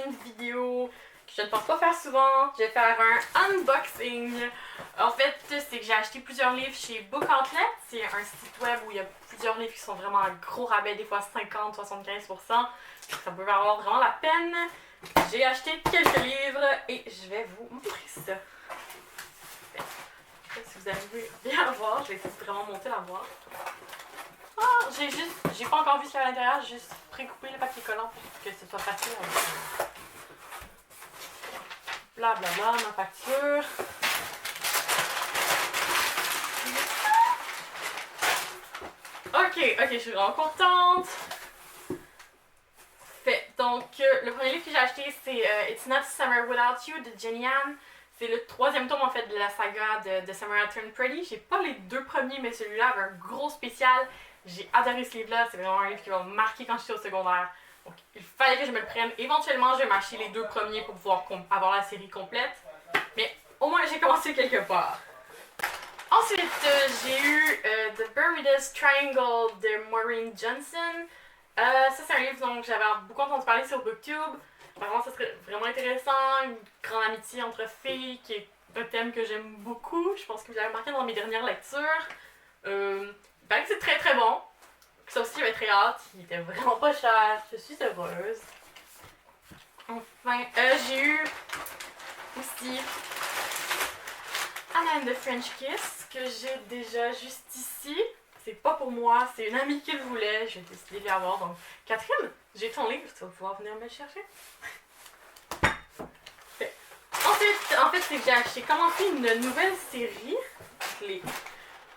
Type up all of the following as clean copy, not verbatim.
une vidéo que je ne pense pas faire souvent. Je vais faire un unboxing. En fait, c'est que j'ai acheté plusieurs livres chez Book Outlet. C'est un site web où il y a plusieurs livres qui sont vraiment à gros rabais, des fois 50-75%. Ça peut valoir vraiment la peine. J'ai acheté quelques livres et je vais vous montrer ça. Si vous arrivez bien à voir, je vais essayer de vraiment monter la boîte. Ah, j'ai pas encore vu ce qu'il y a à l'intérieur, j'ai juste précoupé le papier collant pour que ce soit facile. Blablabla, ma facture. Ok, je suis vraiment contente. Fait, donc, le premier livre que j'ai acheté, c'est It's Not Summer Without You de Jenny Han. C'est le troisième tome en fait de la saga de Summer I Turned Pretty. J'ai pas les deux premiers, mais celui-là avait un gros spécial. J'ai adoré ce livre-là. C'est vraiment un livre qui m'a marqué quand j'étais au secondaire. Donc, il fallait que je me le prenne. Éventuellement, je vais m'acheter les deux premiers pour pouvoir avoir la série complète. Mais au moins, j'ai commencé quelque part. Ensuite, j'ai eu The Bermuda's Triangle de Maureen Johnson. Ça, c'est un livre dont j'avais beaucoup entendu parler sur BookTube. Vraiment, ça serait vraiment intéressant. Une grande amitié entre filles, qui est un thème que j'aime beaucoup. Je pense que vous avez remarqué dans mes dernières lectures. Il paraît que c'est très très bon. Ça aussi, j'avais très hâte. Il était vraiment pas cher. Je suis heureuse. Enfin, j'ai eu aussi Anna and the French Kiss, que j'ai déjà juste ici. C'est pas pour moi, c'est une amie qui le voulait. J'ai décidé de l'avoir. Donc, Catherine, j'ai ton livre, tu vas pouvoir venir me le chercher. Ensuite, en fait, c'est que j'ai commencé une nouvelle série. Les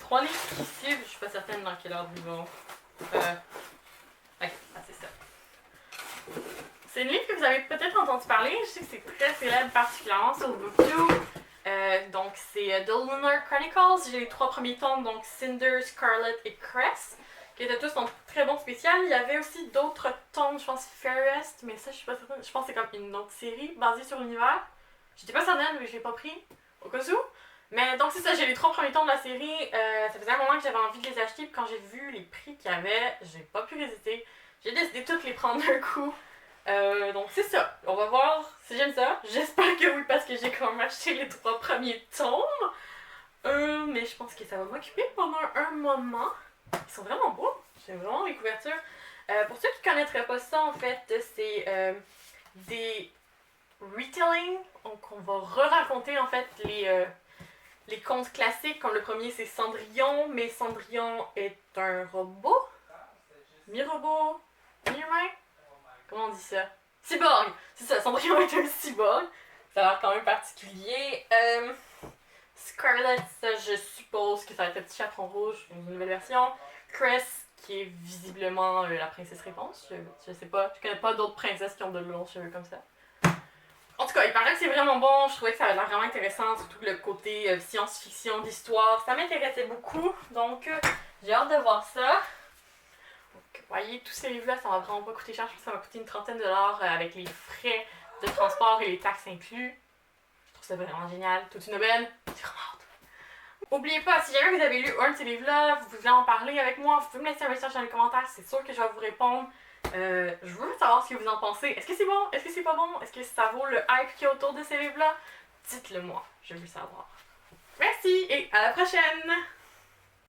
3 livres qui suivent, je suis pas certaine dans quel ordre ils vont. Ok, c'est ça. C'est une livre que vous avez peut-être entendu parler. Je sais que c'est très célèbre, particulièrement sur BookTube. Donc, c'est The Lunar Chronicles. J'ai les 3 premiers tomes, donc Cinder, Scarlet et Cress, qui étaient tous en très bon spécial. Il y avait aussi d'autres tomes, je pense Fairest, mais ça, je suis pas certaine. Je pense que c'est comme une autre série basée sur l'univers. J'étais pas certaine, mais je l'ai pas pris, au cas où. Mais donc, c'est ça, j'ai les 3 premiers tomes de la série. Ça faisait un moment que j'avais envie de les acheter, puis quand j'ai vu les prix qu'il y avait, j'ai pas pu résister. J'ai décidé de toutes les prendre d'un coup. Donc c'est ça, on va voir si j'aime ça. J'espère que oui, parce que j'ai quand même acheté les 3 premiers tomes. Mais je pense que ça va m'occuper pendant un moment. Ils sont vraiment beaux, j'aime vraiment les couvertures. Pour ceux qui ne connaîtraient pas ça, en fait, c'est des retelling. Donc on va re-raconter en fait les contes classiques. Comme le premier c'est Cendrillon, mais Cendrillon est un robot. Mi-robot, mi-humain. Comment on dit ça? Cyborg! C'est ça, Cendrillon est un cyborg. Ça a l'air quand même particulier. Scarlet, ça, je suppose que ça va être le petit chaperon rouge, une nouvelle version. Cress, qui est visiblement la princesse réponse. Je sais pas, je connais pas d'autres princesses qui ont de longs cheveux comme ça. En tout cas, il paraît que c'est vraiment bon. Je trouvais que ça avait l'air vraiment intéressant, surtout le côté science-fiction, d'histoire. Ça m'intéressait beaucoup, donc j'ai hâte de voir ça. Donc, vous voyez, tous ces livres-là, ça va vraiment pas coûter cher. Je pense que ça m'a coûté une trentaine de dollars avec les frais de transport et les taxes inclus. Je trouve ça vraiment génial. Toute une aubaine. C'est vraiment hâte. N'oubliez pas, si jamais vous avez lu un de ces livres-là, vous voulez en parler avec moi, vous pouvez me laisser un message dans les commentaires. C'est sûr que je vais vous répondre. Je veux savoir ce que vous en pensez. Est-ce que c'est bon? Est-ce que c'est pas bon? Est-ce que ça vaut le hype qu'il y a autour de ces livres-là? Dites-le moi. Je veux le savoir. Merci et à la prochaine!